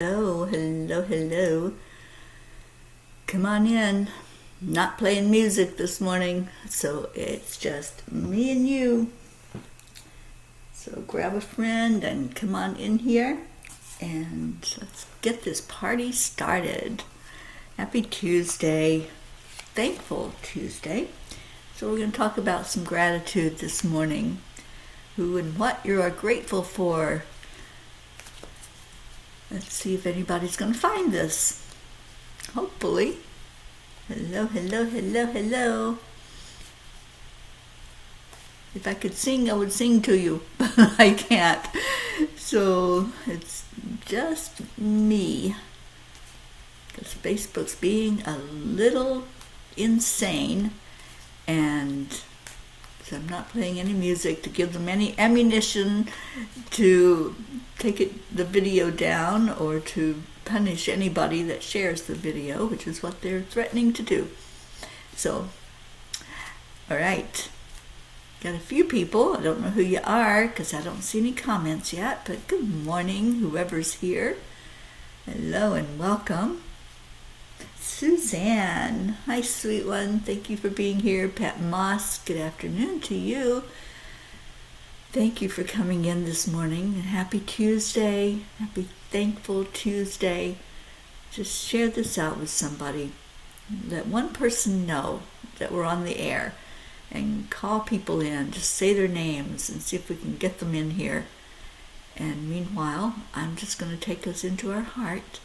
Hello, hello, hello. Come on in. Not playing music this morning, so it's just me and you. So grab a friend and come on in here and let's get this party started. Happy Tuesday. Thankful Tuesday. So we're going to talk about some gratitude this morning. Who and what you are grateful for. Let's see if anybody's going to find this. Hopefully. Hello, hello, hello, hello. If I could sing, I would sing to you, but I can't. So it's just me. Because Facebook's being a little insane, and so I'm not playing any music to give them any ammunition to take the video down or to punish anybody that shares the video, which is what they're threatening to do. So, all right. Got a few people. I don't know who you are because I don't see any comments yet, but good morning, whoever's here. Hello and welcome. Suzanne. Hi, sweet one. Thank you for being here. Pat Moss, good afternoon to you. Thank you for coming in this morning. And happy Tuesday. Happy Thankful Tuesday. Just share this out with somebody. Let one person know that we're on the air. And call people in. Just say their names and see if we can get them in here. And meanwhile, I'm just going to take us into our heart.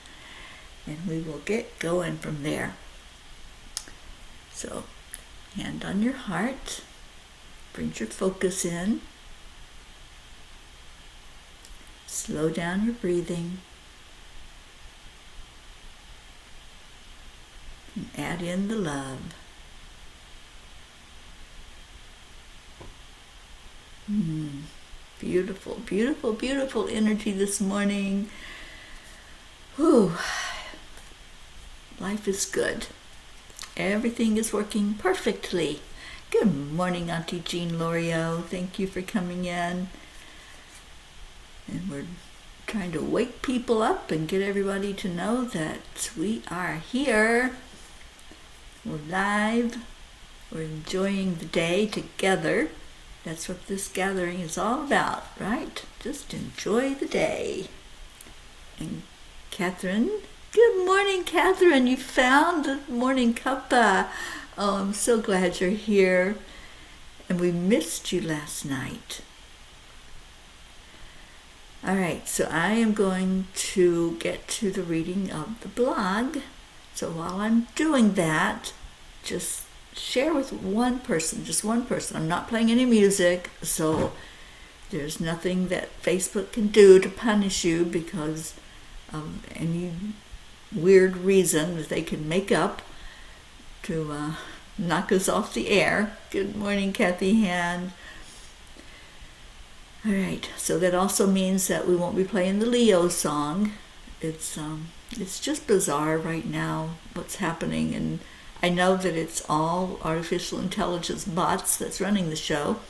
And we will get going from there. So, hand on your heart. Bring your focus in. Slow down your breathing. And add in the love. Beautiful, beautiful, beautiful energy this morning. Whew. Life is good. Everything is working perfectly. Good morning, Auntie Jean Lorio. Thank you for coming in. And we're trying to wake people up and get everybody to know that we are here. We're live. We're enjoying the day together. That's what this gathering is all about, right? Just enjoy the day. And Catherine, good morning, Catherine. You found the Morning Cuppa. Oh, I'm so glad you're here. And we missed you last night. All right, so I am going to get to the reading of the blog. So while I'm doing that, just share with one person, just one person. I'm not playing any music, so there's nothing that Facebook can do to punish you because of any weird reason that they can make up to knock us off the air. Good morning, Kathy Hand. All right, so that also means that we won't be playing the Leo song. It's just bizarre right now what's happening, and I know that it's all artificial intelligence bots that's running the show,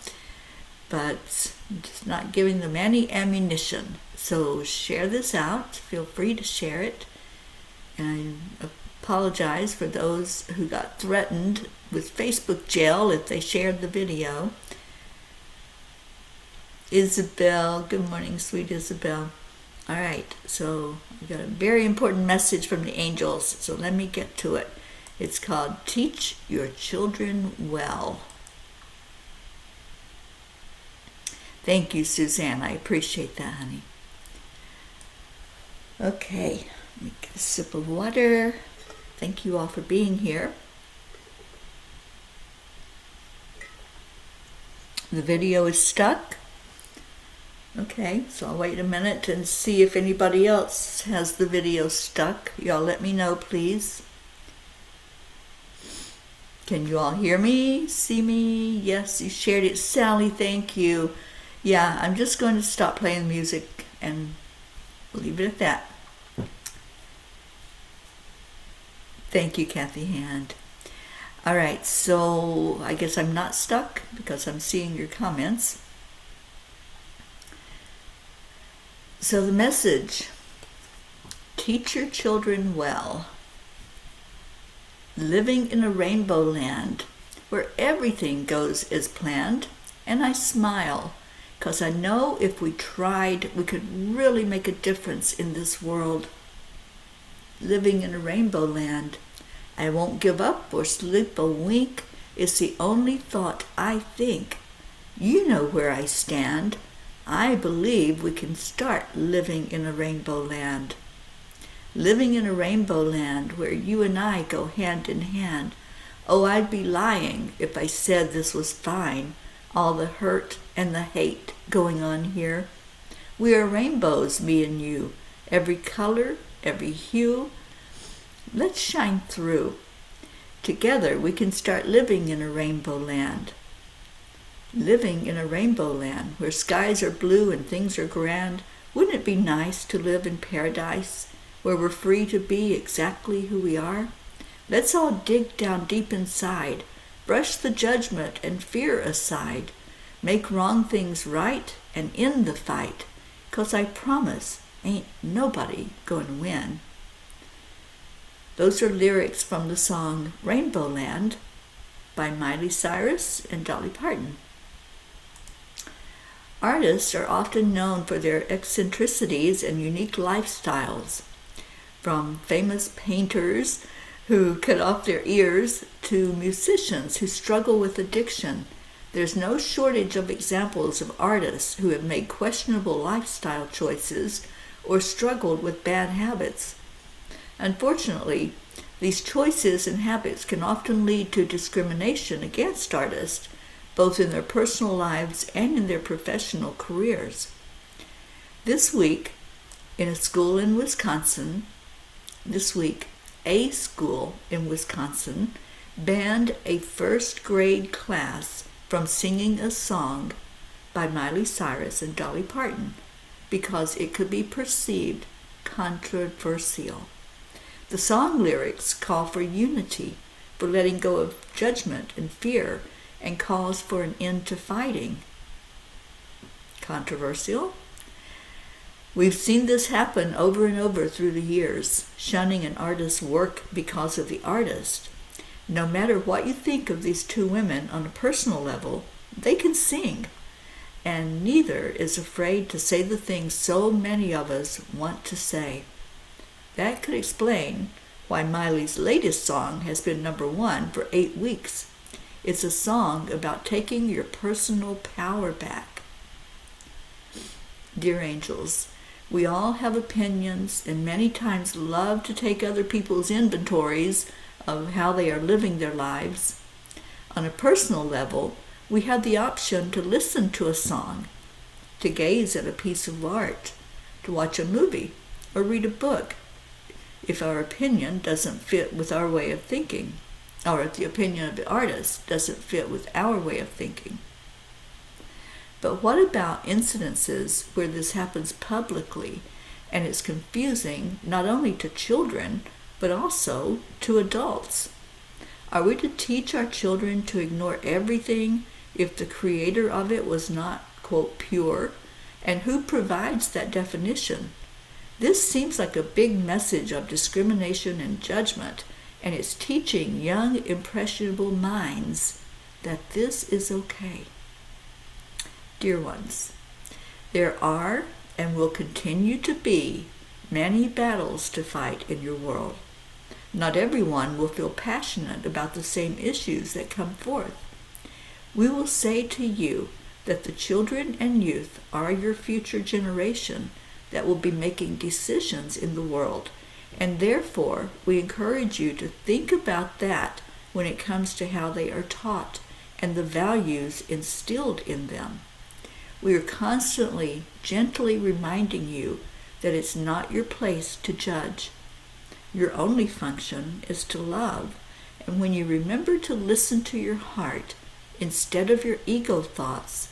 but I'm just not giving them any ammunition. So share this out. Feel free to share it. And I apologize for those who got threatened with Facebook jail if they shared the video. Isabel, good morning, sweet Isabel. All right, so we got a very important message from the angels, so let me get to it. It's called Teach Your Children Well. Thank you, Suzanne. I appreciate that, honey. Okay, let me get a sip of water. Thank you all for being here. The video is stuck. Okay, so I'll wait a minute and see if anybody else has the video stuck. Y'all let me know, please. Can you all hear me? See me? Yes, you shared it. Sally, thank you. Yeah, I'm just going to stop playing music and leave it at that. Thank you, Kathy Hand. All right, so I guess I'm not stuck because I'm seeing your comments. So the message, Teach your children well. Living in a rainbow land where everything goes as planned, and I smile because I know if we tried, we could really make a difference in this world. Living in a rainbow land, I won't give up or sleep a wink. It's the only thought I think. You know where I stand. I believe we can start living in a rainbow land. Living in a rainbow land where you and I go hand in hand. Oh, I'd be lying if I said this was fine, all the hurt and the hate going on here. We are rainbows, me and you, every color, every hue. Let's shine through. Together we can start living in a rainbow land. Living in a rainbow land where skies are blue and things are grand. Wouldn't it be nice to live in paradise where we're free to be exactly who we are? Let's all dig down deep inside, brush the judgment and fear aside, make wrong things right and end the fight, 'cause I promise ain't nobody gonna win. Those are lyrics from the song Rainbow Land by Miley Cyrus and Dolly Parton. Artists are often known for their eccentricities and unique lifestyles, from famous painters who cut off their ears to musicians who struggle with addiction. There's no shortage of examples of artists who have made questionable lifestyle choices or struggled with bad habits. Unfortunately, these choices and habits can often lead to discrimination against artists, both in their personal lives and in their professional careers. This week, a school in Wisconsin banned a first grade class from singing a song by Miley Cyrus and Dolly Parton because it could be perceived controversial. The song lyrics call for unity, for letting go of judgment and fear, and calls for an end to fighting. Controversial? We've seen this happen over and over through the years, shunning an artist's work because of the artist. No matter what you think of these two women on a personal level, they can sing, and neither is afraid to say the things so many of us want to say. That could explain why Miley's latest song has been #1 for 8 weeks. It's a song about taking your personal power back. Dear angels, we all have opinions and many times love to take other people's inventories of how they are living their lives. On a personal level, we have the option to listen to a song, to gaze at a piece of art, to watch a movie, or read a book, if our opinion doesn't fit with our way of thinking, or if the opinion of the artist doesn't fit with our way of thinking. But what about incidences where this happens publicly and it's confusing not only to children, but also to adults? Are we to teach our children to ignore everything if the creator of it was not, quote, pure? And who provides that definition? This seems like a big message of discrimination and judgment, and it's teaching young, impressionable minds that this is okay. Dear ones, there are and will continue to be many battles to fight in your world. Not everyone will feel passionate about the same issues that come forth. We will say to you that the children and youth are your future generation that will be making decisions in the world, and therefore we encourage you to think about that when it comes to how they are taught and the values instilled in them. We are constantly, gently reminding you that it's not your place to judge. Your only function is to love, and when you remember to listen to your heart instead of your ego thoughts,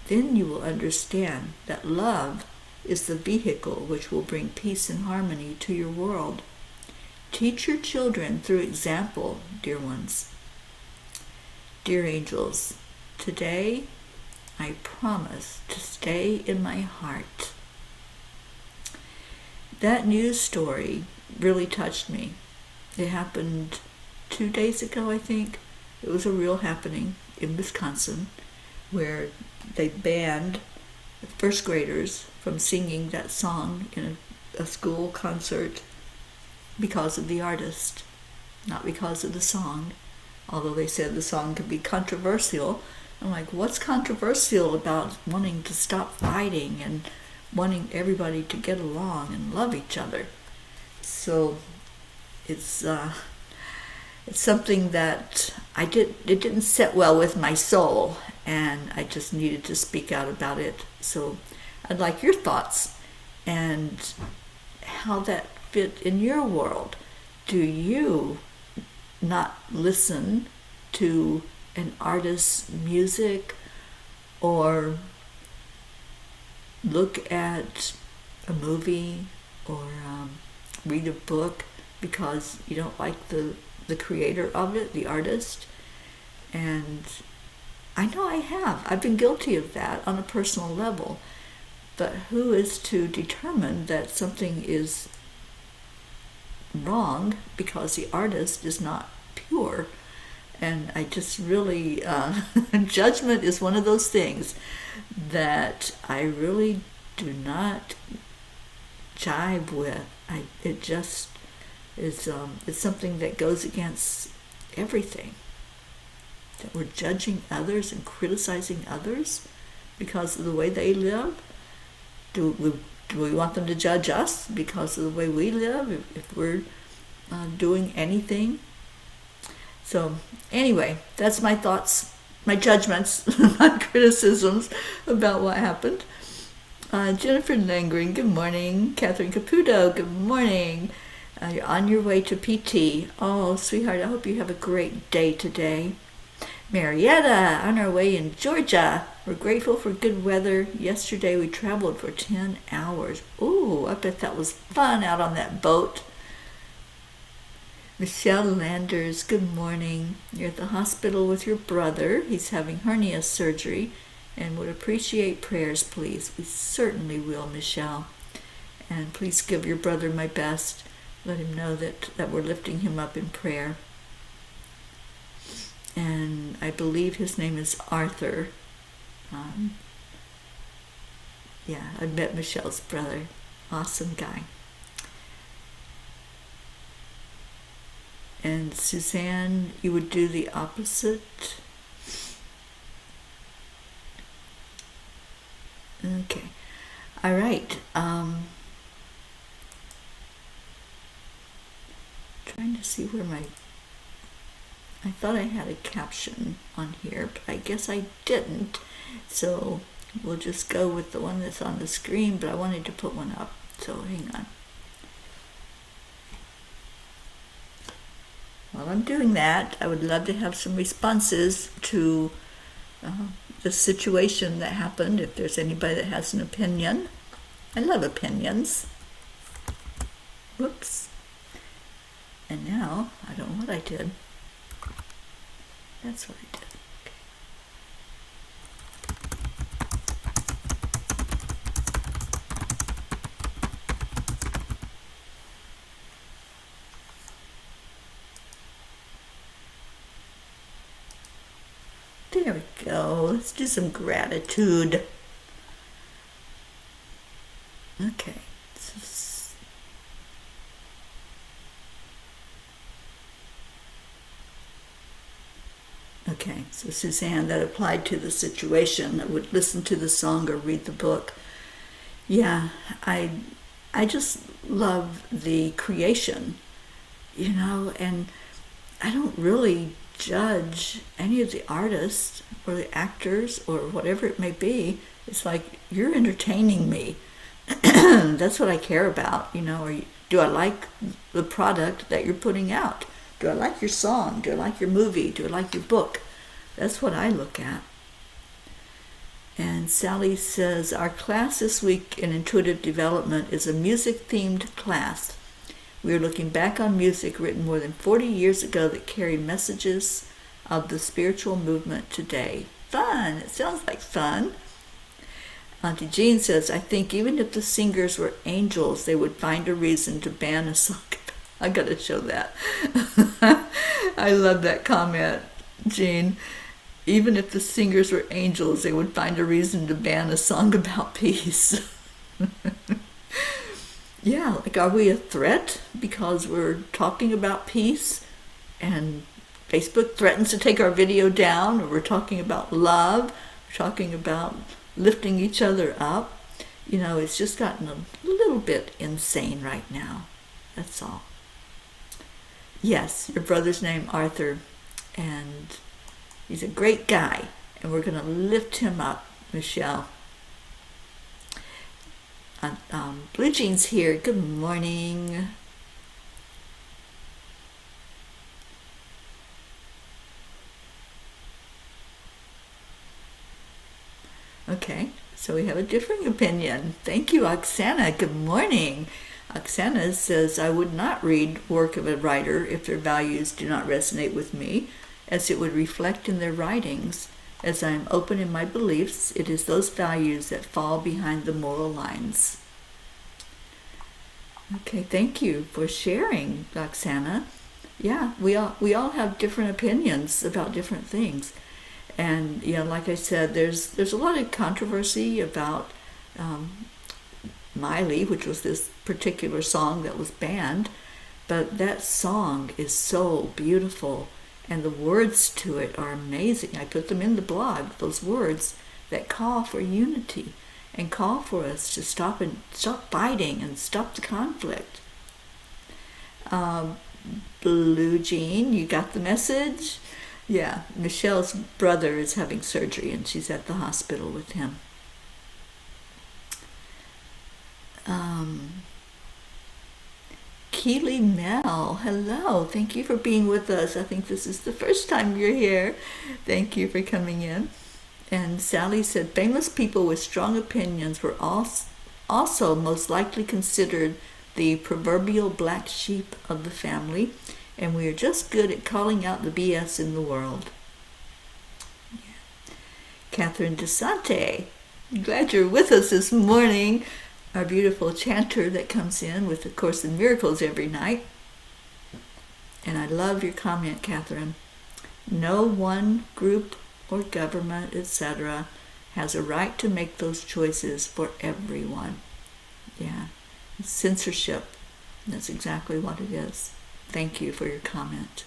then you will understand that love is the vehicle which will bring peace and harmony to your world. Teach your children through example, dear ones. Dear angels, today I promise to stay in my heart. that news story really touched me. It happened 2 days ago, I think. It was a real happening in Wisconsin where they banned first graders from singing that song in a school concert because of the artist, not because of the song. Although they said the song could be controversial. I'm like, what's controversial about wanting to stop fighting and wanting everybody to get along and love each other? So it's something that it didn't sit well with my soul, and I just needed to speak out about it. So I'd like your thoughts and how that fit in your world. Do you not listen to an artist's music or look at a movie or read a book because you don't like the creator of it, the artist? And I know I have. I've been guilty of that on a personal level. But who is to determine that something is wrong because the artist is not pure? And I just really, judgment is one of those things that I really do not jive with. It just is, it's something that goes against everything. That we're judging others and criticizing others because of the way they live. Do we want them to judge us because of the way we live, if we're doing anything? So anyway, that's my thoughts, my judgments, my criticisms about what happened. Jennifer Langren, good morning. Catherine Caputo, good morning. You're on your way to PT. Oh, sweetheart, I hope you have a great day today. Marietta, on our way in Georgia. We're grateful for good weather. Yesterday we traveled for 10 hours. Ooh, I bet that was fun out on that boat. Michelle Landers, good morning. You're at the hospital with your brother. He's having hernia surgery and would appreciate prayers, please. We certainly will, Michelle. And please give your brother my best. Let him know that we're lifting him up in prayer. And I believe his name is Arthur. Yeah, I met Michelle's brother. Awesome guy. And Suzanne, you would do the opposite. Okay. All right. Trying to see where I thought I had a caption on here, but I guess I didn't. So we'll just go with the one that's on the screen, but I wanted to put one up. So hang on. While I'm doing that, I would love to have some responses to the situation that happened, if there's anybody that has an opinion. I love opinions. Whoops. And now, I don't know what I did. That's what I did. Okay. There we go. Let's do some gratitude. Okay. Okay, so Suzanne, that applied to the situation. I would listen to the song or read the book. Yeah, I just love the creation, and I don't really judge any of the artists or the actors or whatever it may be. It's like, you're entertaining me. That's what I care about, or do I like the product that you're putting out? Do I like your song? Do I like your movie? Do I like your book? That's what I look at. And Sally says, our class this week in Intuitive Development is a music-themed class. We are looking back on music written more than 40 years ago that carry messages of the spiritual movement today. Fun! It sounds like fun. Auntie Jean says, I think even if the singers were angels, they would find a reason to ban a song. I gotta show that. I love that comment, Jean. Even if the singers were angels, they would find a reason to ban a song about peace. Yeah, like, are we a threat because we're talking about peace and Facebook threatens to take our video down, or we're talking about love, we're talking about lifting each other up? You know, it's just gotten a little bit insane right now. That's all. Yes, your brother's name Arthur, and he's a great guy, and we're going to lift him up, Michelle. Blue Jean's here. Good morning. Okay, so we have a differing opinion. Thank you, Oksana. Good morning. Oksana says, I would not read work of a writer if their values do not resonate with me, as it would reflect in their writings. As I am open in my beliefs, it is those values that fall behind the moral lines. Okay, thank you for sharing, Oksana. Yeah, we all have different opinions about different things. And, you know, like I said, there's a lot of controversy about Miley, which was this particular song that was banned. But that song is so beautiful, and the words to it are amazing. I put them in the blog, those words that call for unity and call for us to stop fighting and stop the conflict. Blue Jean, you got the message? Yeah, Michelle's brother is having surgery and she's at the hospital with him. Keely Mel, hello. Thank you for being with us. I think this is the first time you're here. Thank you for coming in. And Sally said, famous people with strong opinions were also most likely considered the proverbial black sheep of the family, and we are just good at calling out the BS in the world. Yeah. Catherine DeSante, glad you're with us this morning. Our beautiful chanter that comes in with the Course in Miracles every night. And I love your comment, Catherine. No one group or government, etc., has a right to make those choices for everyone. Yeah, it's censorship. That's exactly what it is. Thank you for your comment.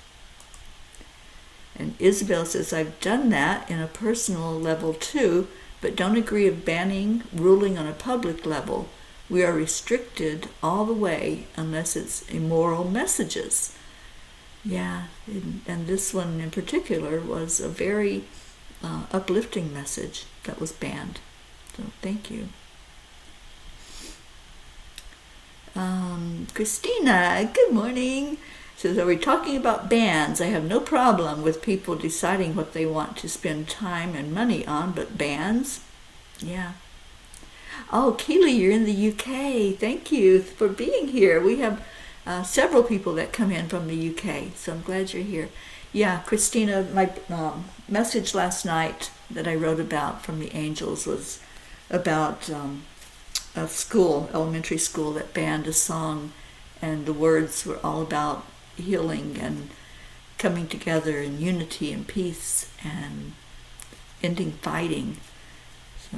And Isabel says, I've done that in a personal level too, but don't agree of banning, ruling on a public level. We are restricted all the way unless it's immoral messages. Yeah, and this one in particular was a very uplifting message that was banned. So thank you. Christina, good morning. Says, are we talking about bans? I have no problem with people deciding what they want to spend time and money on, but bans? Yeah. Oh, Keely, you're in the UK. Thank you for being here. We have several people that come in from the UK, so I'm glad you're here. Yeah, Christina, my message last night that I wrote about from the angels was about a school, elementary school, that banned a song, and the words were all about healing and coming together in unity and peace and ending fighting. So,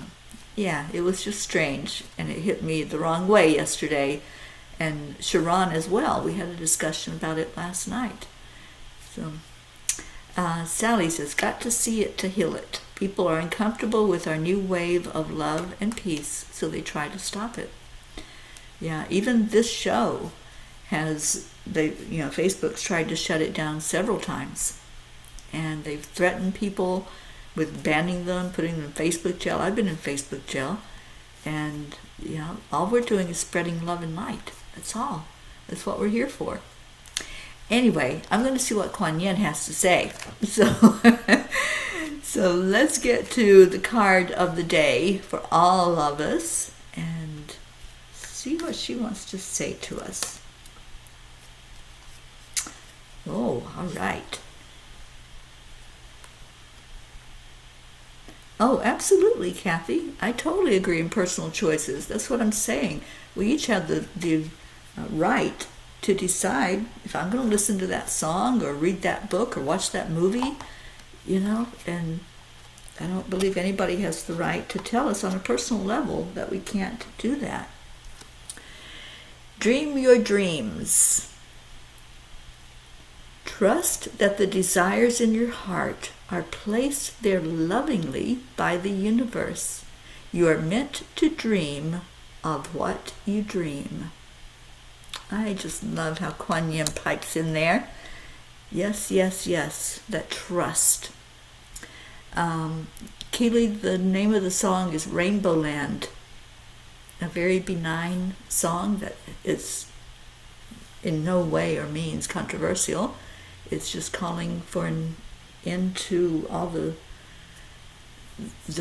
yeah, it was just strange, and it hit me the wrong way yesterday, and Sharon as well. We had a discussion about it last night. So Sally says, got to see it to heal it. People are uncomfortable with our new wave of love and peace, so they try to stop it. Yeah, even this show has, Facebook's tried to shut it down several times. And they've threatened people with banning them, putting them in Facebook jail. I've been in Facebook jail. And, all we're doing is spreading love and light. That's all. That's what we're here for. Anyway, I'm going to see what Kuan Yin has to say. So let's get to the card of the day for all of us and see what she wants to say to us. Oh, all right. Oh, absolutely, Kathy. I totally agree in personal choices. That's what I'm saying. We each have the right to decide if I'm going to listen to that song or read that book or watch that movie, and I don't believe anybody has the right to tell us on a personal level that we can't do that. Dream your dreams. Trust that the desires in your heart are placed there lovingly by the universe. You are meant to dream of what you dream. I just love how Kuan Yin pipes in there. Yes, yes, yes, that trust. Keely, the name of the song is Rainbow Land. A very benign song that is in no way or means controversial. It's just calling for an end to all the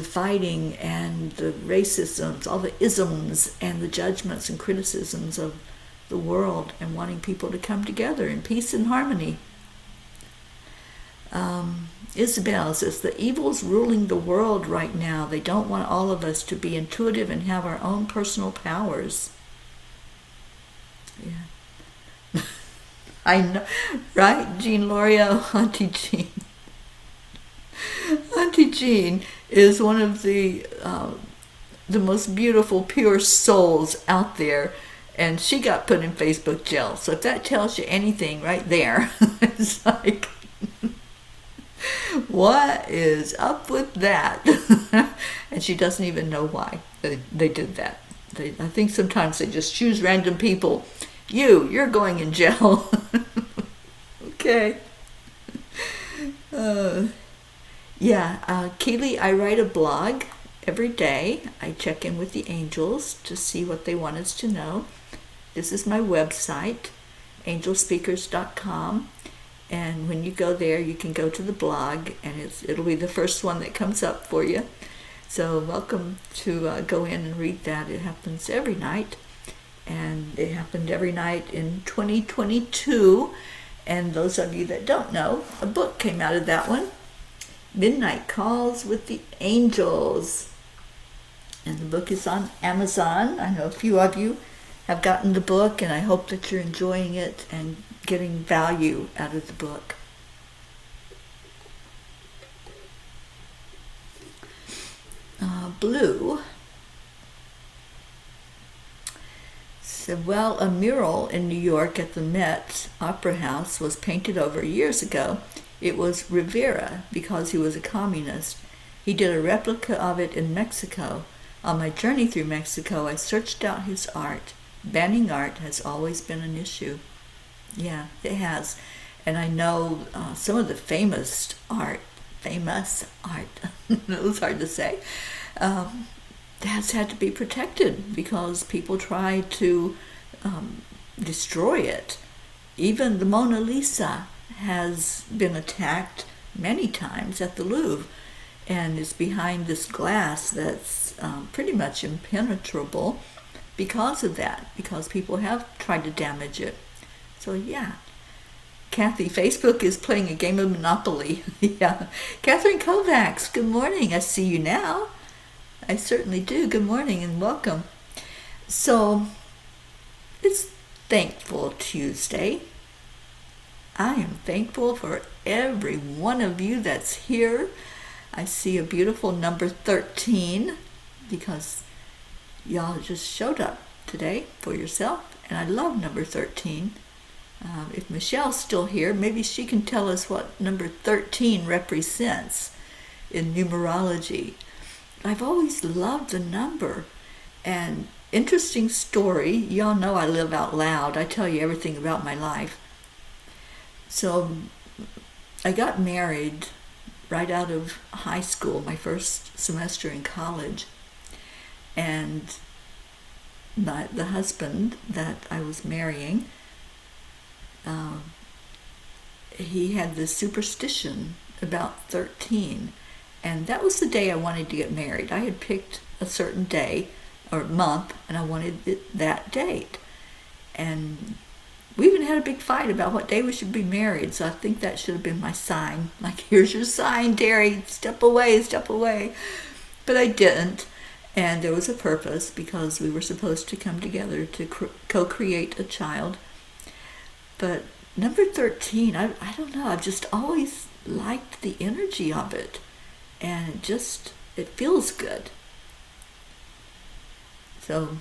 fighting and the racisms, all the isms and the judgments and criticisms of the world, and wanting people to come together in peace and harmony. Isabel says, the evils ruling the world right now, they don't want all of us to be intuitive and have our own personal powers. Yeah. I know, right, Jean L'Oreal, Auntie Jean. Auntie Jean is one of the most beautiful, pure souls out there, and she got put in Facebook jail. So if that tells you anything right there, it's like, what is up with that? And she doesn't even know why they did that. I think sometimes they just choose random people. You're going in jail. Okay. Keely, I write a blog every day. I check in with the angels to see what they want us to know. This is my website, angelspeakers.com. And when you go there, you can go to the blog, and it'll be the first one that comes up for you. So welcome to go in and read that. It happens every night, and it happened every night in 2022. And those of you that don't know, a book came out of that one, Midnight Calls with the Angels. And the book is on Amazon. I know a few of you have gotten the book, and I hope that you're enjoying it and getting value out of the book. Blue said, well, a mural in New York at the Met Opera House was painted over years ago. It was Rivera because he was a communist. He did a replica of it in Mexico. On my journey through Mexico, I searched out his art. Banning art has always been an issue. Yeah, it has. And I know some of the famous art, it was hard to say, has had to be protected because people try to destroy it. Even the Mona Lisa has been attacked many times at the Louvre, and is behind this glass that's pretty much impenetrable because of that, because people have tried to damage it. So yeah. Kathy, Facebook is playing a game of Monopoly. Yeah. Catherine Kovacs, good morning. I see you now. I certainly do. Good morning and welcome. So, it's Thankful Tuesday. I am thankful for every one of you that's here. I see a beautiful number 13 because y'all just showed up today for yourself, and I love number 13. If Michelle's still here, maybe she can tell us what number 13 represents in numerology. I've always loved the number. And interesting story, y'all know I live out loud. I tell you everything about my life. So I got married right out of high school, my first semester in college. And the husband that I was marrying, he had this superstition about 13, and that was the day I wanted to get married. I had picked a certain day or month, and I wanted that date. And We even had a big fight about what day we should be married, so I think that should have been my sign. Like, here's your sign, Teri, step away, step away. But I didn't, and there was a purpose, because we were supposed to come together to co-create a child. But number 13, I don't know, I've just always liked the energy of it, and it feels good. So,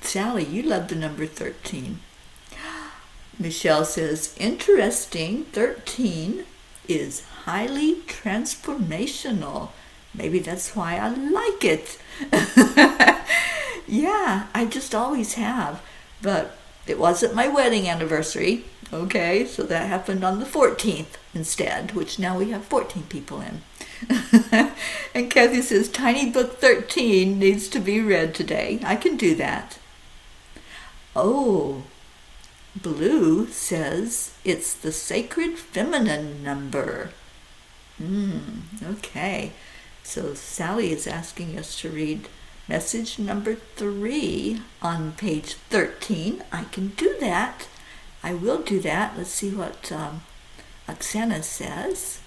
Sally, you love the number 13. Michelle says, interesting, 13 is highly transformational. Maybe that's why I like it. Yeah, I just always have. But it wasn't my wedding anniversary. Okay, so that happened on the 14th instead, which now we have 14 people in. And Kathy says, Tiny Book 13 needs to be read today. I can do that. Oh, Blue says it's the sacred feminine number. Okay. So Sally is asking us to read message number 3 on page 13. I can do that. I will do that. Let's see what Oksana says.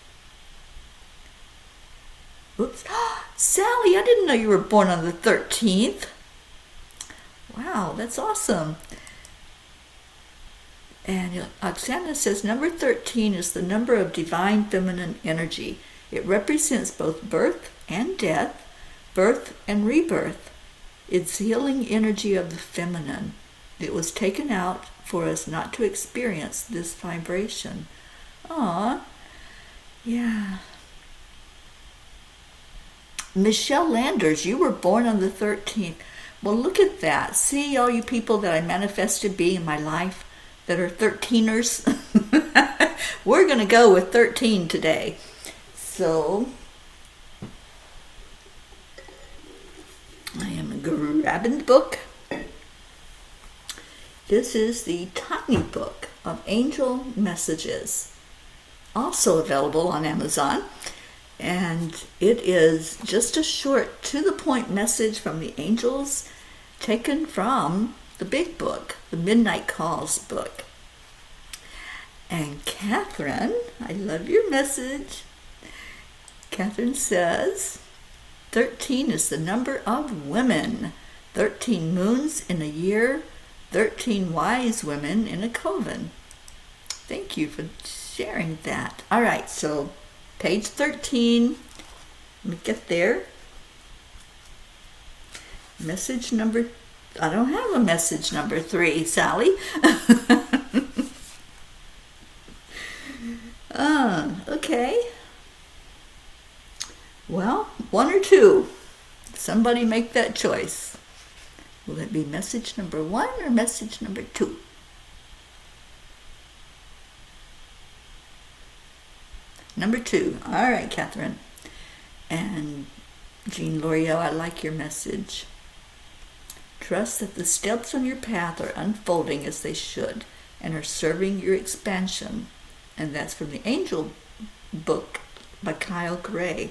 Oops. Sally, I didn't know you were born on the 13th. Wow, that's awesome. And Oksana says number 13 is the number of divine feminine energy. It represents both birth and death, birth and rebirth. It's the healing energy of the feminine. It was taken out for us not to experience this vibration. Aw, yeah. Michelle Landers, you were born on the 13th. Well, look at that. See all you people that I manifested being in my life that are 13ers? We're going to go with 13 today. So, I am grabbing the book. This is the Tiny Book of Angel Messages, also available on Amazon. And it is just a short, to-the-point message from the angels taken from the big book, the Midnight Calls book. And Catherine, I love your message. Catherine says, 13 is the number of women. 13 moons in a year, 13 wise women in a coven. Thank you for sharing that. All right, so page 13. Let me get there. Message number, I don't have a message number 3, Sally. Okay. Well, 1 or 2. Somebody make that choice. Will it be message number 1 or message number 2? Number 2. All right, Catherine. And Jean L'Oreal, I like your message. Trust that the steps on your path are unfolding as they should and are serving your expansion. And that's from the Angel book by Kyle Gray.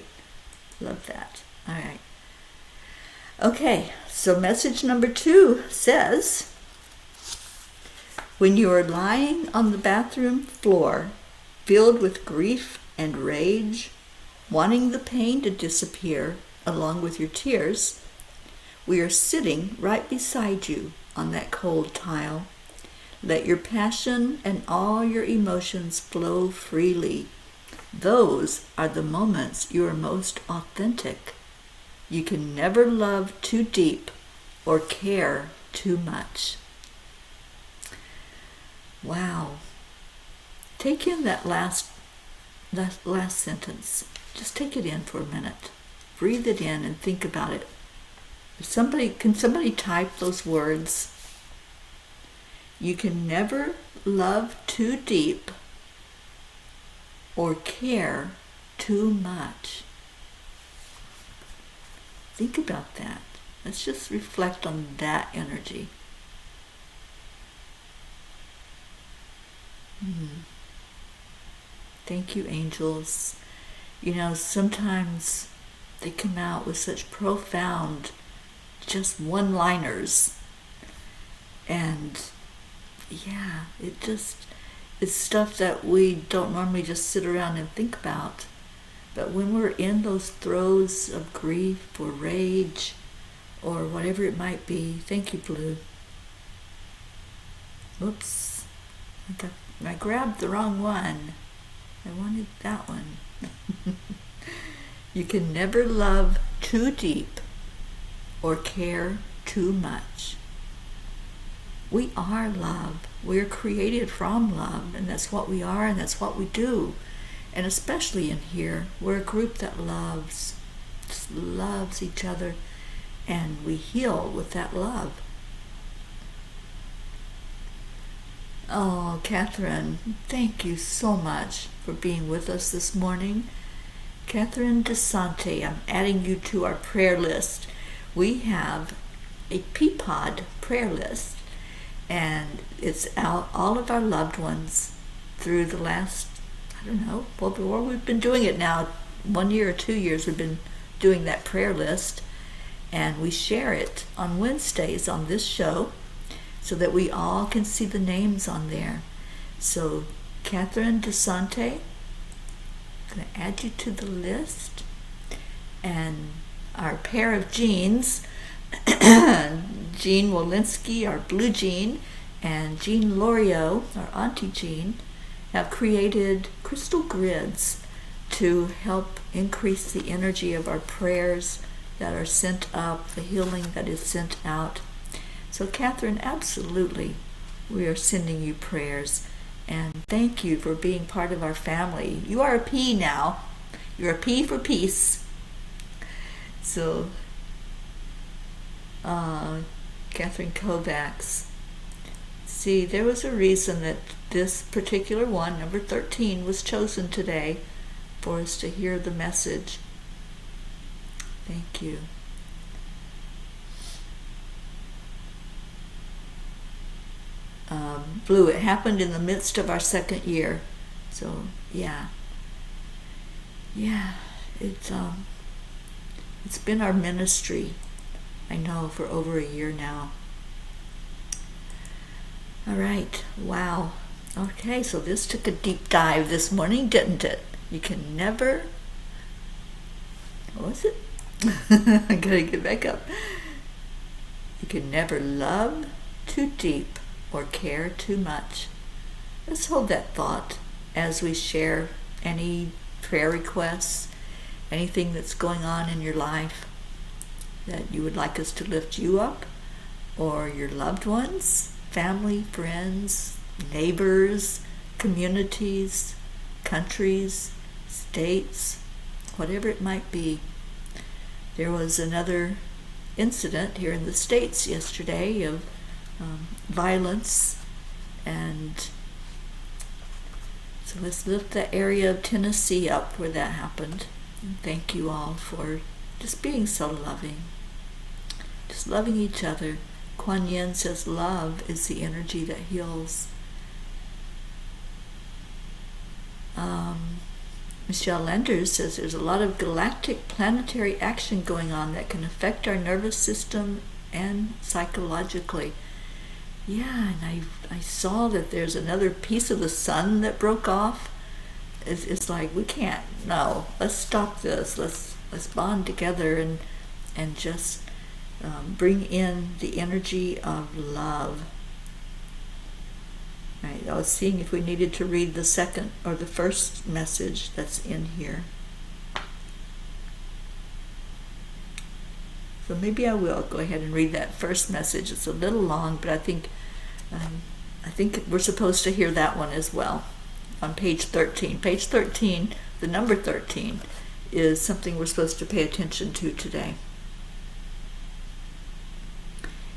Love that. All right. Okay, so message number 2 says, when you are lying on the bathroom floor, filled with grief and rage, wanting the pain to disappear along with your tears, we are sitting right beside you on that cold tile. Let your passion and all your emotions flow freely. Those are the moments you are most authentic. You can never love too deep or care too much. Wow. Take in that last sentence. Just take it in for a minute. Breathe it in and think about it. Can somebody type those words? You can never love too deep or care too much. Think about that. Let's just reflect on that energy. Thank you, angels. You know, sometimes they come out with such profound, just one-liners. And yeah, it's stuff that we don't normally just sit around and think about. But when we're in those throes of grief or rage or whatever it might be, thank you, Blue. Oops, I grabbed the wrong one. I wanted that one. You can never love too deep or care too much. We are love. We're created from love, and that's what we are, and that's what we do. And especially in here, we're a group that loves each other, and we heal with that love. Oh, Catherine, thank you so much for being with us this morning. Catherine DeSante, I'm adding you to our prayer list. We have a Peapod prayer list, and it's all of our loved ones through the last, I don't know, well, we've been doing it now 1 year or 2 years. We've been doing that prayer list, and we share it on Wednesdays on this show so that we all can see the names on there. So, Catherine DeSante, I'm going to add you to the list. And our pair of Jeans, Jean Walensky, our blue Jean, and Jean Lorio, our Auntie Jean, have created crystal grids to help increase the energy of our prayers that are sent up, the healing that is sent out. So, Catherine, absolutely, we are sending you prayers. And thank you for being part of our family. You are a P now. You're a P for peace. So, Catherine Kovacs. See, there was a reason that this particular one, number 13, was chosen today for us to hear the message. Thank you. Blue, it happened in the midst of our second year. So, yeah, it's been our ministry, I know, for over a year now. All right, wow. Okay, so this took a deep dive this morning, didn't it? You can never, what was it? I gotta get back up. You can never love too deep or care too much. Let's hold that thought as we share any prayer requests, anything that's going on in your life that you would like us to lift you up, or your loved ones, family, friends, neighbors, communities, countries, states, whatever it might be. There was another incident here in the States yesterday of violence, and so let's lift the area of Tennessee up where that happened. And thank you all for just being so loving, just loving each other. Kuan Yin says love is the energy that heals. Michelle Lenders says there's a lot of galactic planetary action going on that can affect our nervous system and psychologically. Yeah, and I saw that there's another piece of the sun that broke off. It's like, we can't, no, let's stop this. Let's bond together and just bring in the energy of love. Right, I was seeing if we needed to read the second or the first message that's in here. So maybe I will go ahead and read that first message. It's a little long, but I think we're supposed to hear that one as well. On page 13. Page 13, the number 13, is something we're supposed to pay attention to today.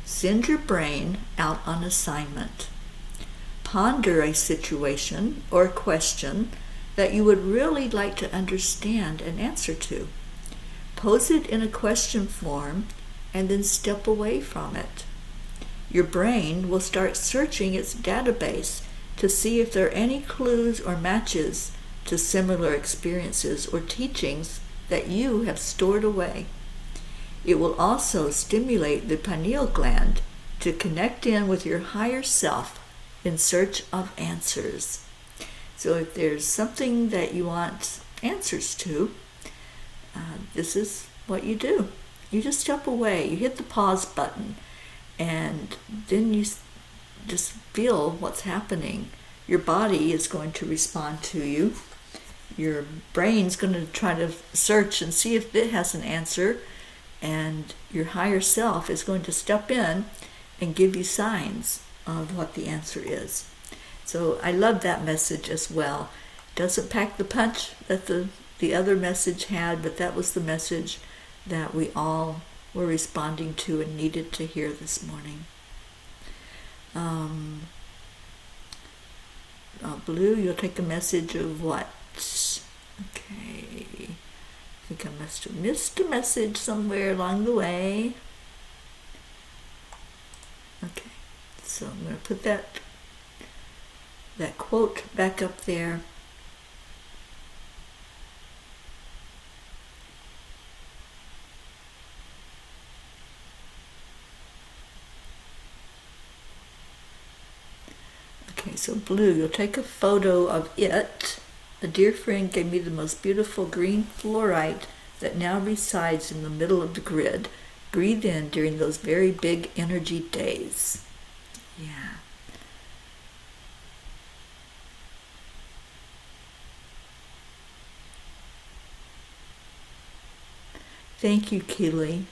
Send your brain out on assignment. Ponder a situation or question that you would really like to understand an answer to. Pose it in a question form and then step away from it. Your brain will start searching its database to see if there are any clues or matches to similar experiences or teachings that you have stored away. It will also stimulate the pineal gland to connect in with your higher self in search of answers. So if there's something that you want answers to, this is what you do. You just step away, you hit the pause button, and then you just feel what's happening. Your body is going to respond to you. Your brain's going to try to search and see if it has an answer, and your higher self is going to step in and give you signs of what the answer is. So I love that message as well. Doesn't pack the punch that the other message had, but that was the message that we all were responding to and needed to hear this morning. Blue, you'll take a message of what? Okay. I think I must have missed a message somewhere along the way. Okay. So I'm going to put that quote back up there. Okay, so Blue, you'll take a photo of it. A dear friend gave me the most beautiful green fluorite that now resides in the middle of the grid. Breathe in during those very big energy days. Yeah. Thank you, Keely.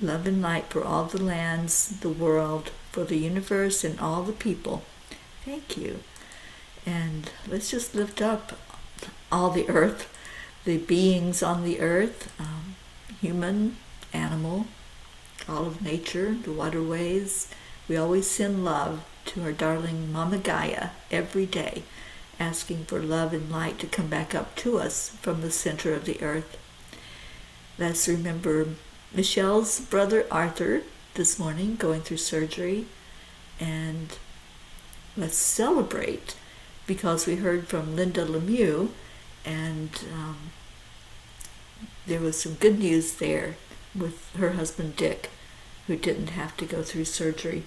Love and light for all the lands, the world, for the universe and all the people. Thank you. And let's just lift up all the earth, the beings on the earth, human, animal, all of nature, the waterways. We always send love to our darling Mama Gaia every day, asking for love and light to come back up to us from the center of the earth. Let's remember Michelle's brother Arthur this morning going through surgery, and let's celebrate because we heard from Linda Lemieux, and there was some good news there with her husband Dick, who didn't have to go through surgery.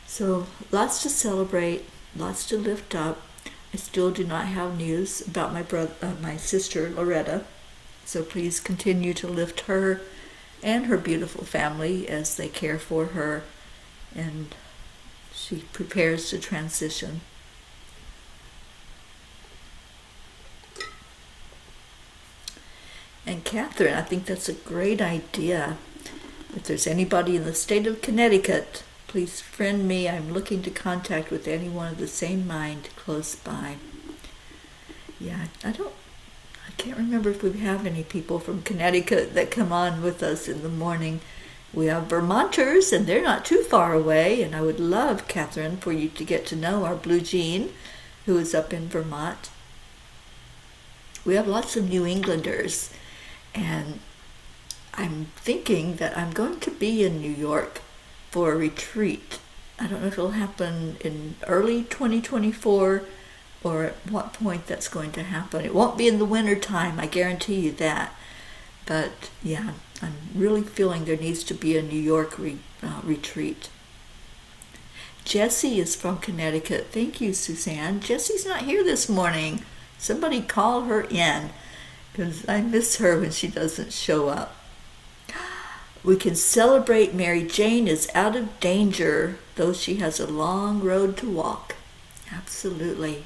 So lots to celebrate, lots to lift up. I still do not have news about my sister Loretta, so please continue to lift her and her beautiful family as they care for her and she prepares to transition. And Catherine, I think that's a great idea. If there's anybody in the state of Connecticut, please friend me. I'm looking to contact with anyone of the same mind close by. Yeah, I can't remember if we have any people from Connecticut that come on with us in the morning. We have Vermonters, and they're not too far away, and I would love, Catherine, for you to get to know our Blue Jean, who is up in Vermont. We have lots of New Englanders, and I'm thinking that I'm going to be in New York for a retreat. I don't know if it'll happen in early 2024 or at what point that's going to happen. It won't be in the winter time, I guarantee you that. But yeah, I'm really feeling there needs to be a New York retreat. Jessie is from Connecticut. Thank you, Suzanne. Jessie's not here this morning. Somebody call her in, because I miss her when she doesn't show up. We can celebrate Mary Jane is out of danger, though she has a long road to walk. Absolutely.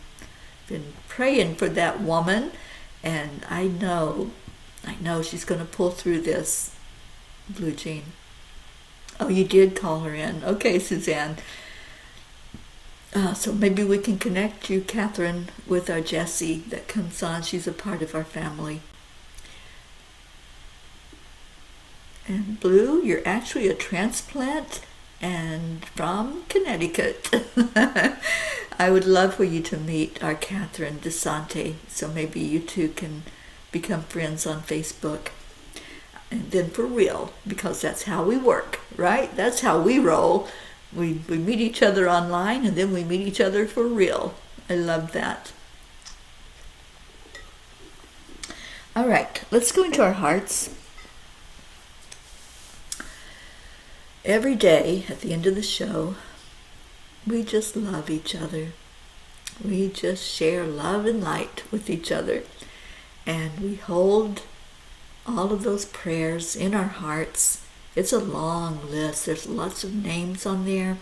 Been praying for that woman, and I know she's going to pull through this, Blue Jean. Oh, you did call her in. Okay, Suzanne. So maybe we can connect you, Catherine, with our Jessie that comes on. She's a part of our family. And Blue, you're actually a transplant and from Connecticut. I would love for you to meet our Catherine DeSante, so maybe you two can become friends on Facebook. And then for real, because that's how we work, right? That's how we roll. We meet each other online, and then we meet each other for real. I love that. All right, let's go into our hearts. Every day at the end of the show, we just love each other. We just share love and light with each other. And we hold all of those prayers in our hearts. It's a long list. There's lots of names on there.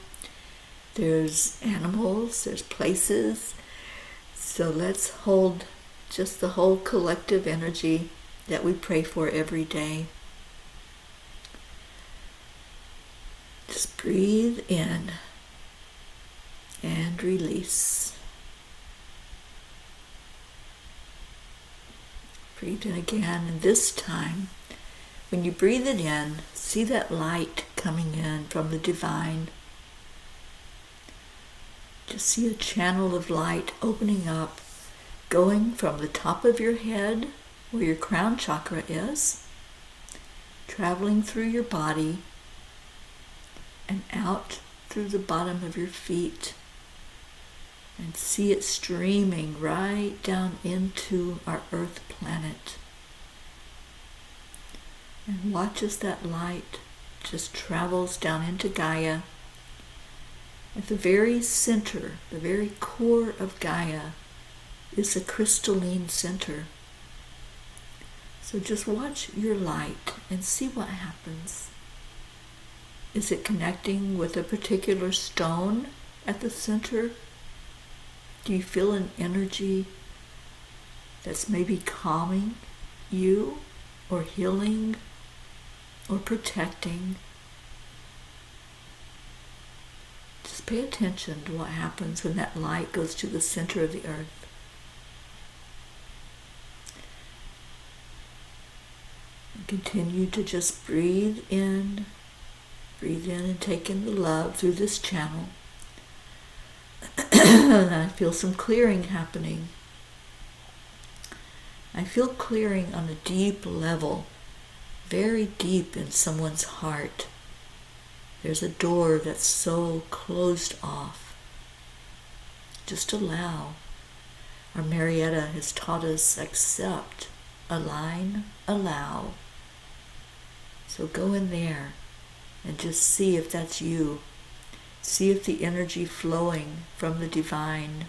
There's animals, there's places. So let's hold just the whole collective energy that we pray for every day. Just breathe in and release. Breathe in again, and this time, when you breathe it in, see that light coming in from the divine. Just see a channel of light opening up, going from the top of your head, where your crown chakra is, traveling through your body, and out through the bottom of your feet, and see it streaming right down into our Earth planet. And watch as that light just travels down into Gaia. At the very center, the very core of Gaia, is a crystalline center. So just watch your light and see what happens. Is it connecting with a particular stone at the center? Do you feel an energy that's maybe calming you, or healing, or protecting? Just pay attention to what happens when that light goes to the center of the earth. And continue to just breathe in and take in the love through this channel. And I feel some clearing happening. I feel clearing on a deep level, very deep in someone's heart. There's a door that's so closed off. Just allow. Our Marietta has taught us accept, align, allow. So go in there and just see if that's you. See if the energy flowing from the divine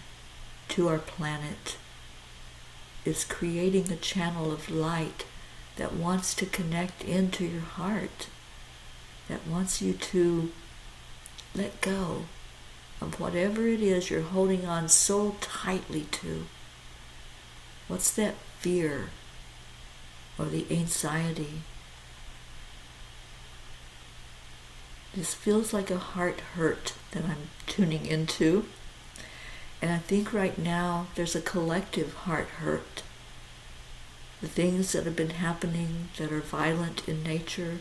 to our planet is creating a channel of light that wants to connect into your heart, that wants you to let go of whatever it is you're holding on so tightly to. What's that fear or the anxiety? This feels like a heart hurt that I'm tuning into. And I think right now there's a collective heart hurt. The things that have been happening that are violent in nature,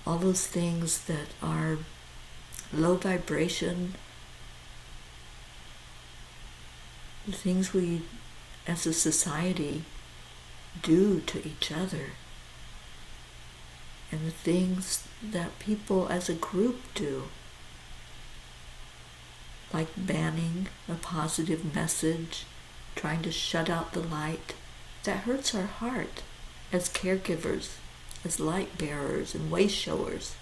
all those things that are low vibration, the things we as a society do to each other, and the things that people as a group do, like banning a positive message, trying to shut out the light, that hurts our heart as caregivers, as light bearers and way showers.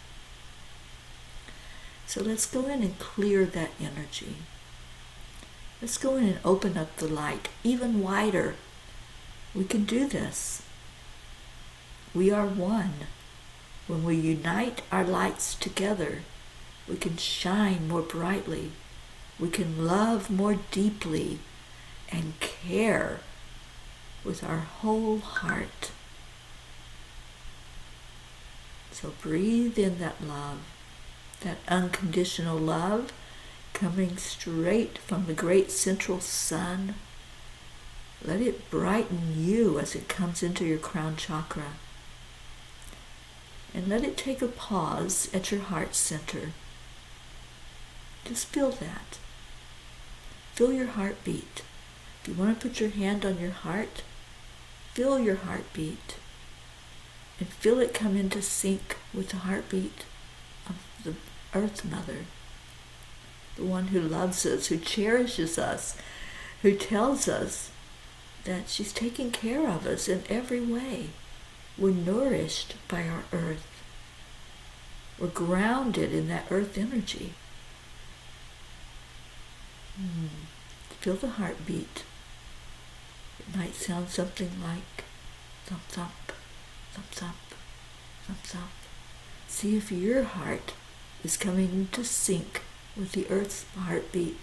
So let's go in and clear that energy. Let's go in and open up the light even wider. We can do this. We are one. When we unite our lights together, we can shine more brightly. We can love more deeply and care with our whole heart. So breathe in that love, that unconditional love coming straight from the great central sun. Let it brighten you as it comes into your crown chakra. And let it take a pause at your heart center. Just feel that. Feel your heartbeat. If you want to put your hand on your heart, feel your heartbeat. And feel it come into sync with the heartbeat of the Earth Mother. The one who loves us, who cherishes us, who tells us that she's taking care of us in every way. We're nourished by our earth. We're grounded in that earth energy. Feel the heartbeat. It might sound something like thump thump, thump thump, thump thump. See if your heart is coming into sync with the earth's heartbeat.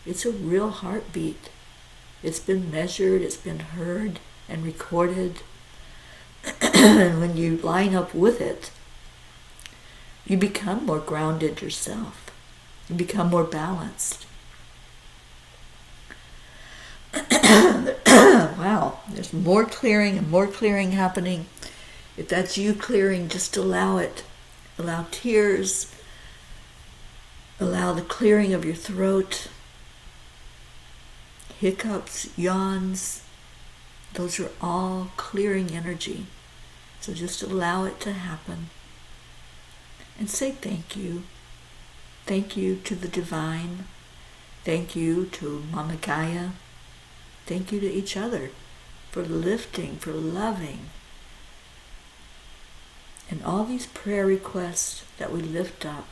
It's a real heartbeat. It's been measured, it's been heard and recorded. And when you line up with it, you become more grounded yourself. You become more balanced. Wow, there's more clearing and more clearing happening. If that's you clearing, just allow it. Allow tears. Allow the clearing of your throat. Hiccups, yawns. Those are all clearing energy. So just allow it to happen. And say thank you. Thank you to the divine. Thank you to Mama Gaia. Thank you to each other for lifting, for loving. And all these prayer requests that we lift up,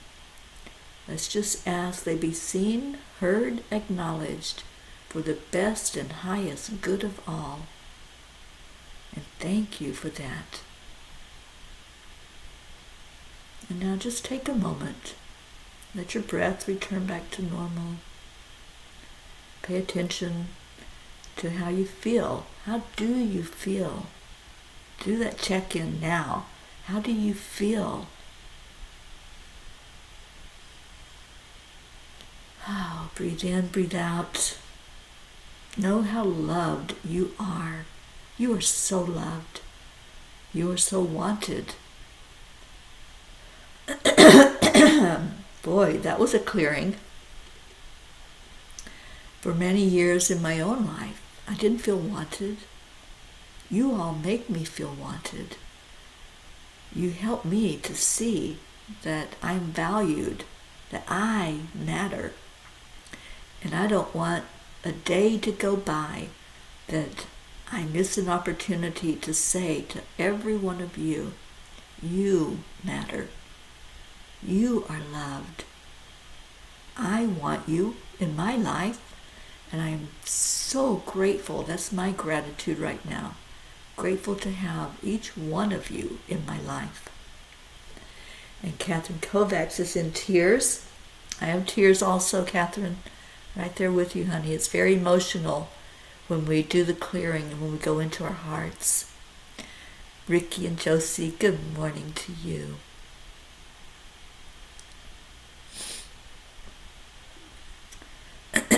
let's just ask they be seen, heard, acknowledged for the best and highest good of all. And thank you for that. And now just take a moment. Let your breath return back to normal. Pay attention to how you feel. How do you feel? Do that check-in now. How do you feel? Oh, breathe in, breathe out. Know how loved you are. You are so loved. You are so wanted. Boy, that was a clearing. For many years in my own life, I didn't feel wanted. You all make me feel wanted. You help me to see that I'm valued, that I matter. And I don't want a day to go by that I miss an opportunity to say to every one of you, you matter. You are loved. I want you in my life. And I am so grateful. That's my gratitude right now. Grateful to have each one of you in my life. And Catherine Kovacs is in tears. I have tears also, Catherine. Right there with you, honey. It's very emotional when we do the clearing and when we go into our hearts. Ricky and Josie, good morning to you.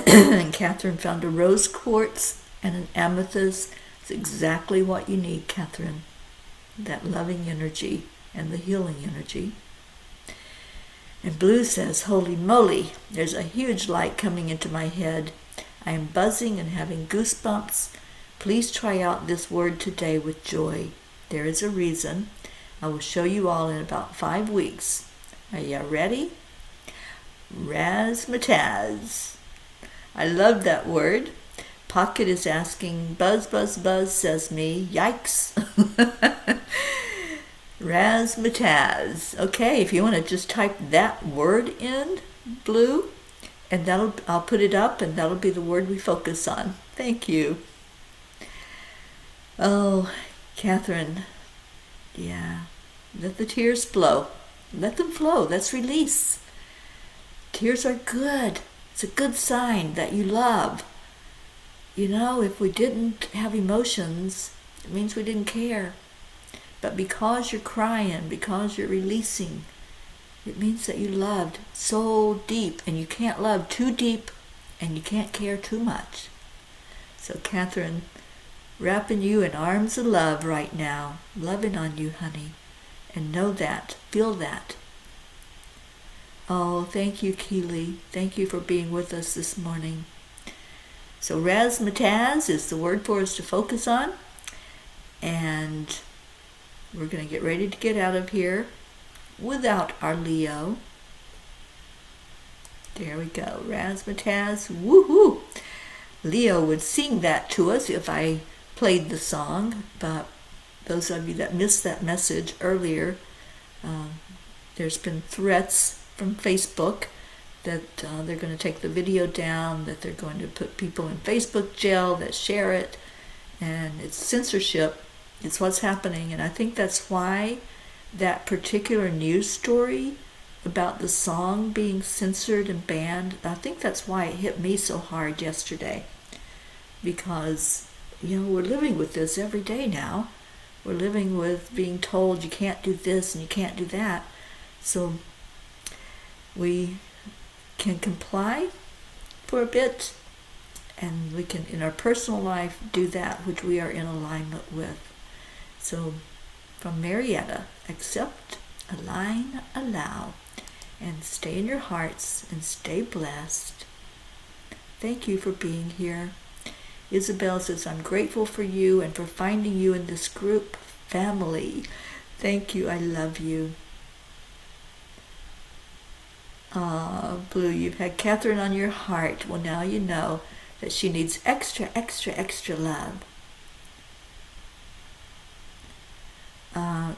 And Catherine found a rose quartz and an amethyst. It's exactly what you need, Catherine. That loving energy and the healing energy. And Blue says, holy moly, there's a huge light coming into my head. I am buzzing and having goosebumps. Please try out this word today with joy. There is a reason. I will show you all in about 5 weeks. Are you ready? Razzmatazz. I love that word. Pocket is asking, buzz, buzz, buzz, says me. Yikes. Razzmatazz. Okay, if you want to just type that word in, Blue, and I'll put it up, and that'll be the word we focus on. Thank you. Oh, Catherine. Yeah. Let the tears flow. Let them flow. Let's release. Tears are good. It's a good sign that you love. You know, if we didn't have emotions, it means we didn't care. But because you're crying, because you're releasing, it means that you loved so deep, and you can't love too deep, and you can't care too much. So, Catherine, wrapping you in arms of love right now, loving on you, honey, and know that, feel that. Oh, thank you, Keely. Thank you for being with us this morning. So razzmatazz is the word for us to focus on. And we're going to get ready to get out of here without our Leo. There we go. Razzmatazz. Woohoo! Leo would sing that to us if I played the song. But those of you that missed that message earlier, there's been threats from Facebook that they're going to take the video down, that they're going to put people in Facebook jail that share it, and it's censorship. It's what's happening, and I think that's why that particular news story about the song being censored and banned, I think that's why it hit me so hard yesterday. Because, we're living with this every day now. We're living with being told you can't do this and you can't do that. So we can comply for a bit, and we can, in our personal life, do that which we are in alignment with. So, from Marietta, accept, align, allow, and stay in your hearts and stay blessed. Thank you for being here. Isabel says, I'm grateful for you and for finding you in this group family. Thank you. I love you. Blue, you've had Catherine on your heart. Well, now you know that she needs extra, extra, extra love.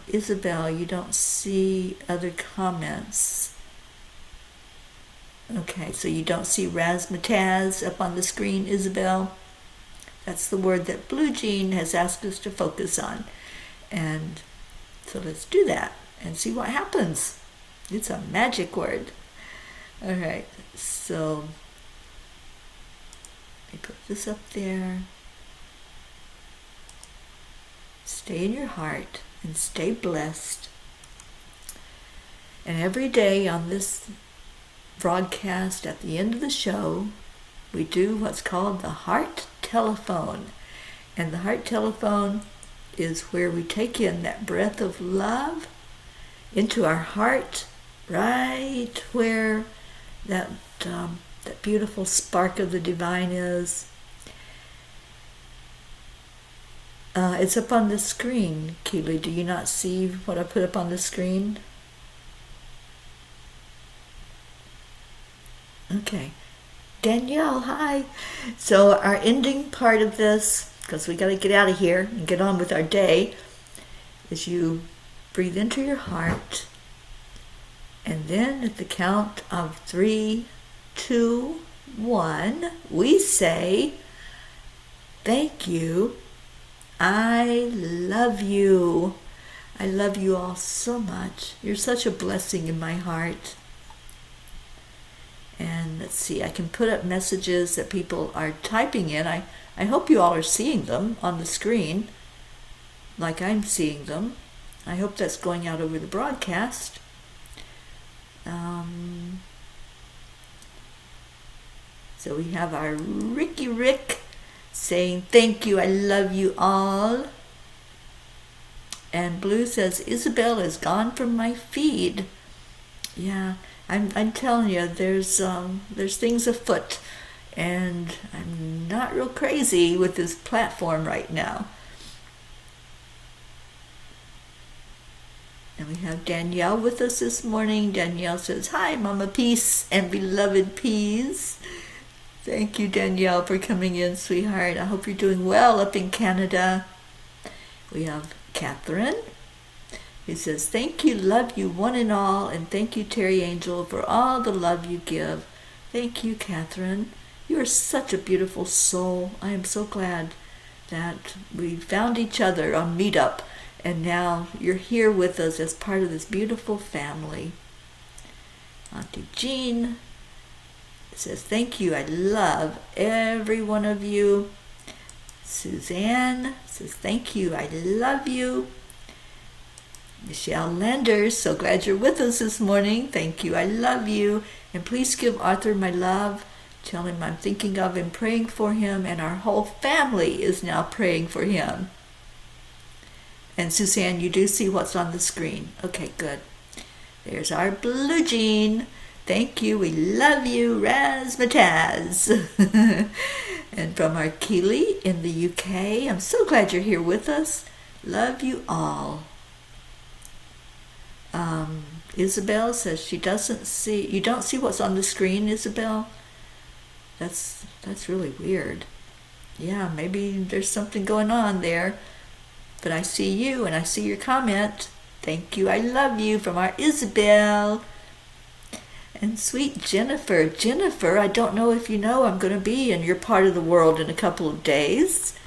Isabel, you don't see other comments. Okay, so you don't see razzmatazz up on the screen, Isabel? That's the word that Blue Jean has asked us to focus on. And so let's do that and see what happens. It's a magic word. All right, so let me put this up there. Stay in your heart and stay blessed. And every day on this broadcast, at the end of the show, we do what's called the heart telephone. And the heart telephone is where we take in that breath of love into our heart, right where that beautiful spark of the divine is. It's up on the screen, Keely. Do you not see what I put up on the screen? Okay. Danielle, hi. So our ending part of this, because we got to get out of here and get on with our day, is you breathe into your heart, and then at the count of 3, 2, 1, we say, thank you. I love you. I love you all so much. You're such a blessing in my heart. And let's see, I can put up messages that people are typing in. I hope you all are seeing them on the screen, like I'm seeing them. I hope that's going out over the broadcast. So we have our Ricky Rick saying, thank you, I love you all. And Blue says, Isabel is gone from my feed. Yeah, I'm telling you, there's things afoot, and I'm not real crazy with this platform right now. And we have Danielle with us this morning. Danielle says, hi, Mama Peace and beloved Peas. Thank you, Danielle, for coming in, sweetheart. I hope you're doing well up in Canada. We have Catherine, who says, thank you, love you, one and all, and thank you, Teri Angel, for all the love you give. Thank you, Catherine. You are such a beautiful soul. I am so glad that we found each other on Meetup, and now you're here with us as part of this beautiful family. Auntie Jean says, thank you, I love every one of you. Suzanne says, thank you, I love you. Michelle Landers, so glad you're with us this morning. Thank you, I love you. And please give Arthur my love. Tell him I'm thinking of him, praying for him, and our whole family is now praying for him. And Suzanne, you do see what's on the screen. Okay, good. There's our Blue Jean. Thank you, we love you, razzmatazz. And from our Keely in the UK, I'm so glad you're here with us. Love you all. Isabel says she doesn't see, you don't see what's on the screen, Isabel? That's really weird. Yeah, maybe there's something going on there. But I see you and I see your comment. Thank you, I love you, from our Isabel. And sweet Jennifer. Jennifer, I don't know if you know, I'm going to be in your part of the world in a couple of days.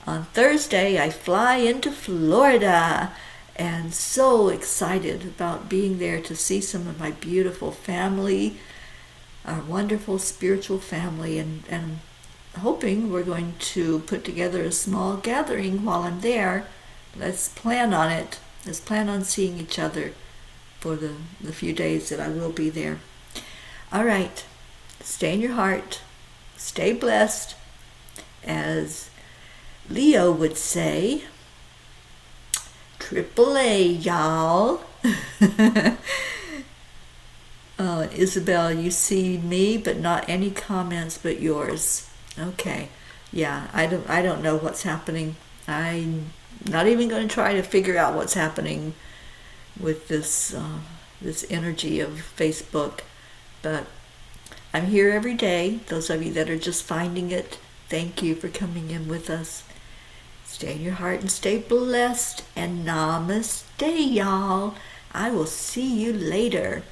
On Thursday, I fly into Florida, and so excited about being there to see some of my beautiful family, our wonderful spiritual family, and hoping we're going to put together a small gathering while I'm there. Let's plan on it. Let's plan on seeing each other for the few days that I will be there. All right, stay in your heart, stay blessed, as Leo would say. Triple A, y'all. Isabel, you see me, but not any comments but yours. Okay, yeah, I don't know what's happening. I'm not even going to try to figure out what's happening with this energy of Facebook, but I'm here every day. Those of you that are just finding it, thank you for coming in with us. Stay in your heart and stay blessed, and namaste, y'all. I will see you later.